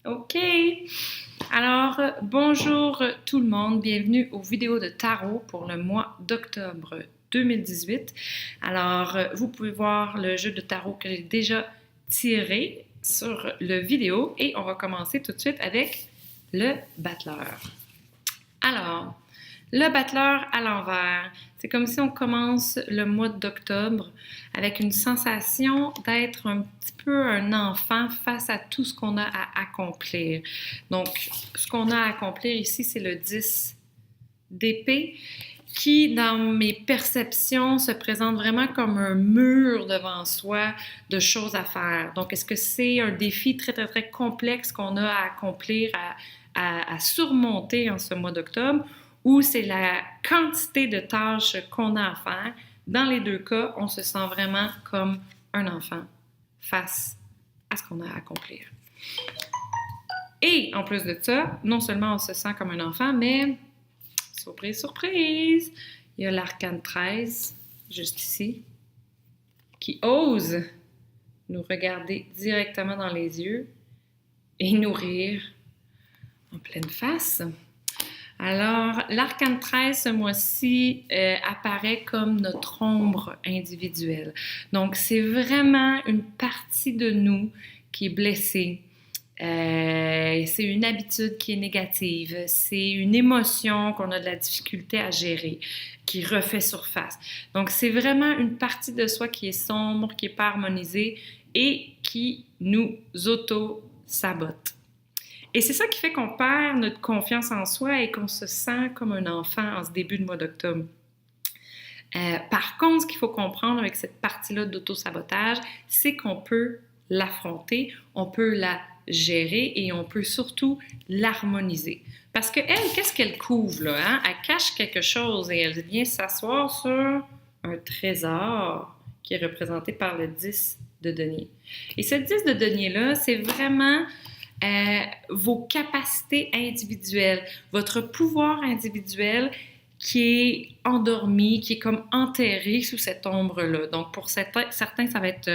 OK. Alors, bonjour tout le monde. Bienvenue aux vidéos de tarot pour le mois d'octobre 2018. Alors, vous pouvez voir le jeu de tarot que j'ai déjà tiré sur le vidéo et on va commencer tout de suite avec le battleur. Alors, le battleur à l'envers, c'est comme si on commence le mois d'octobre avec une sensation d'être un petit peu un enfant face à tout ce qu'on a à accomplir. Donc, ce qu'on a à accomplir ici, c'est le 10 d'épée qui, dans mes perceptions, se présente vraiment comme un mur devant soi de choses à faire. Donc, est-ce que c'est un défi très, très, très complexe qu'on a à accomplir, à surmonter en ce mois d'octobre, ou c'est la quantité de tâches qu'on a à faire? Dans les deux cas, on se sent vraiment comme un enfant face à ce qu'on a à accomplir. Et en plus de ça, non seulement on se sent comme un enfant, mais surprise, surprise, il y a l'arcane 13, juste ici, qui ose nous regarder directement dans les yeux et nous rire en pleine face. Alors, l'arcane 13, ce mois-ci, apparaît comme notre ombre individuelle. Donc, c'est vraiment une partie de nous qui est blessée. C'est une habitude qui est négative. C'est une émotion qu'on a de la difficulté à gérer, qui refait surface. Donc, c'est vraiment une partie de soi qui est sombre, qui n'est pas harmonisée et qui nous auto-sabote. Et c'est ça qui fait qu'on perd notre confiance en soi et qu'on se sent comme un enfant en ce début de mois d'octobre. Par contre, ce qu'il faut comprendre avec cette partie-là d'auto-sabotage, c'est qu'on peut l'affronter, on peut la gérer et on peut surtout l'harmoniser. Parce qu'elle, qu'est-ce qu'elle couvre là? Hein? Elle cache quelque chose et elle vient s'asseoir sur un trésor qui est représenté par le 10 de denier. Et ce 10 de denier-là, c'est vraiment vos capacités individuelles, votre pouvoir individuel qui est endormi, qui est comme enterré sous cette ombre-là. Donc, pour certains, ça va être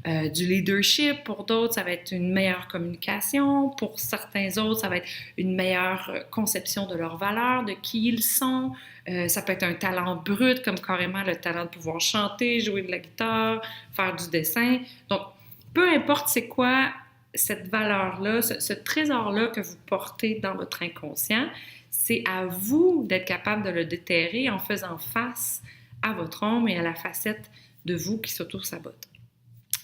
du leadership. Pour d'autres, ça va être une meilleure communication. Pour certains autres, ça va être une meilleure conception de leurs valeurs, de qui ils sont. Ça peut être un talent brut, comme carrément le talent de pouvoir chanter, jouer de la guitare, faire du dessin. Donc, peu importe c'est quoi cette valeur-là, ce trésor-là que vous portez dans votre inconscient, c'est à vous d'être capable de le déterrer en faisant face à votre ombre et à la facette de vous qui s'auto-sabote.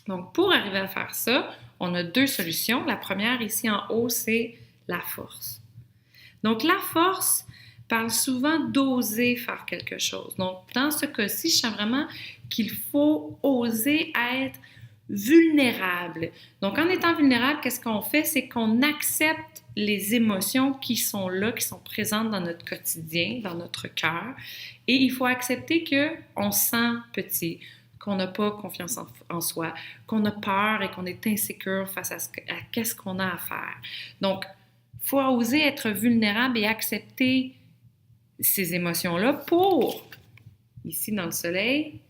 Donc, pour arriver à faire ça, on a deux solutions. La première, ici en haut, c'est la force. Donc, la force parle souvent d'oser faire quelque chose. Donc, dans ce cas-ci, je sens vraiment qu'il faut oser être vulnérable. Donc, en étant vulnérable, qu'est-ce qu'on fait? C'est qu'on accepte les émotions qui sont là, qui sont présentes dans notre quotidien, dans notre cœur. Et il faut accepter qu'on se sent petit, qu'on n'a pas confiance en soi, qu'on a peur et qu'on est insécure face à qu'est-ce qu'on a à faire. Donc, il faut oser être vulnérable et accepter ces émotions-là pour, ici dans le soleil,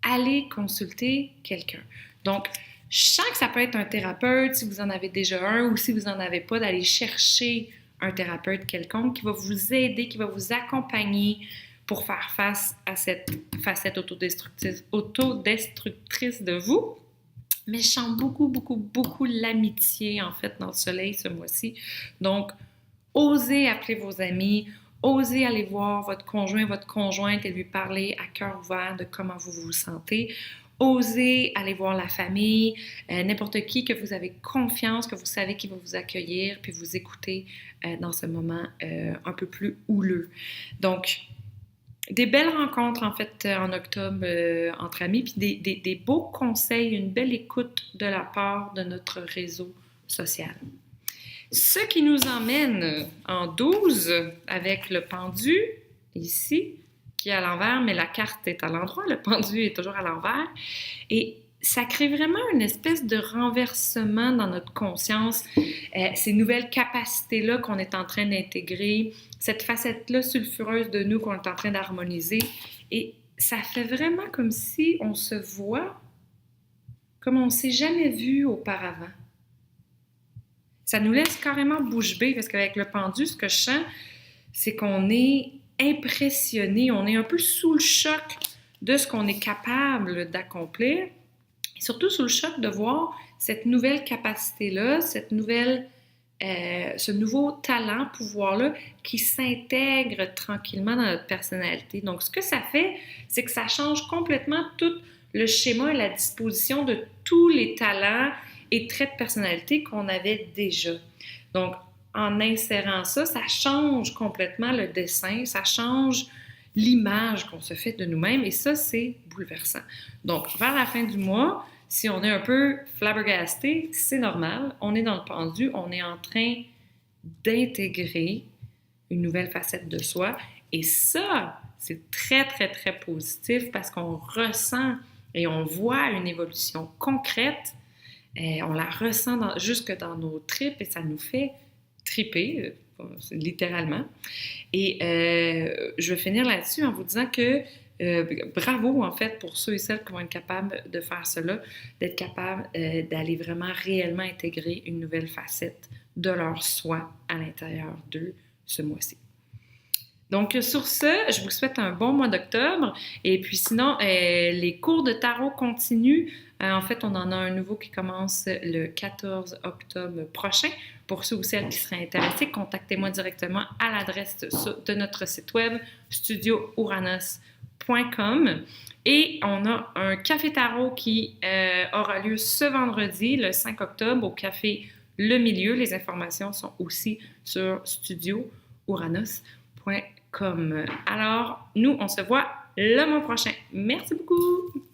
aller consulter quelqu'un. Donc, je sens que ça peut être un thérapeute, si vous en avez déjà un, ou si vous n'en avez pas, d'aller chercher un thérapeute quelconque qui va vous aider, qui va vous accompagner pour faire face à cette facette autodestructrice de vous. Mais je sens beaucoup, beaucoup, beaucoup l'amitié, en fait, dans le soleil ce mois-ci. Donc, osez appeler vos amis, osez aller voir votre conjoint, votre conjointe et lui parler à cœur ouvert de comment vous vous sentez. Osez aller voir la famille, n'importe qui que vous avez confiance, que vous savez qui va vous accueillir, puis vous écouter dans ce moment un peu plus houleux. Donc, des belles rencontres, en fait, en octobre entre amis, puis des beaux conseils, une belle écoute de la part de notre réseau social. Ce qui nous emmène en 12 avec le pendu, ici, qui est à l'envers, mais la carte est à l'endroit, le pendu est toujours à l'envers. Et ça crée vraiment une espèce de renversement dans notre conscience, ces nouvelles capacités-là qu'on est en train d'intégrer, cette facette-là sulfureuse de nous qu'on est en train d'harmoniser. Et ça fait vraiment comme si on se voit comme on ne s'est jamais vu auparavant. Ça nous laisse carrément bouche bée parce qu'avec le pendu, ce que je sens, c'est qu'on est impressionné, on est un peu sous le choc de ce qu'on est capable d'accomplir. Et surtout sous le choc de voir cette nouvelle capacité-là, ce nouveau talent, pouvoir-là, qui s'intègre tranquillement dans notre personnalité. Donc, ce que ça fait, c'est que ça change complètement tout le schéma et la disposition de tous les talents et traits de personnalité qu'on avait déjà. Donc, en insérant ça, ça change complètement le dessin, ça change l'image qu'on se fait de nous-mêmes et ça, c'est bouleversant. Donc, vers la fin du mois, si on est un peu flabbergasté, c'est normal. On est dans le pendu, on est en train d'intégrer une nouvelle facette de soi. Et ça, c'est très, très, très positif parce qu'on ressent et on voit une évolution concrète. On la ressent jusque dans nos tripes et ça nous fait triper, littéralement. Et je vais finir là-dessus en vous disant que bravo, en fait, pour ceux et celles qui vont être capables de faire cela, d'être capables d'aller vraiment réellement intégrer une nouvelle facette de leur soi à l'intérieur d'eux ce mois-ci. Donc, sur ce, je vous souhaite un bon mois d'octobre. Et puis sinon, les cours de tarot continuent. En fait, on en a un nouveau qui commence le 14 octobre prochain. Pour ceux ou celles qui seraient intéressés, contactez-moi directement à l'adresse de notre site web studiouranos.com. Et on a un café tarot qui aura lieu ce vendredi, le 5 octobre, au café Le Milieu. Les informations sont aussi sur studiouranos.com. Alors, nous, on se voit le mois prochain. Merci beaucoup!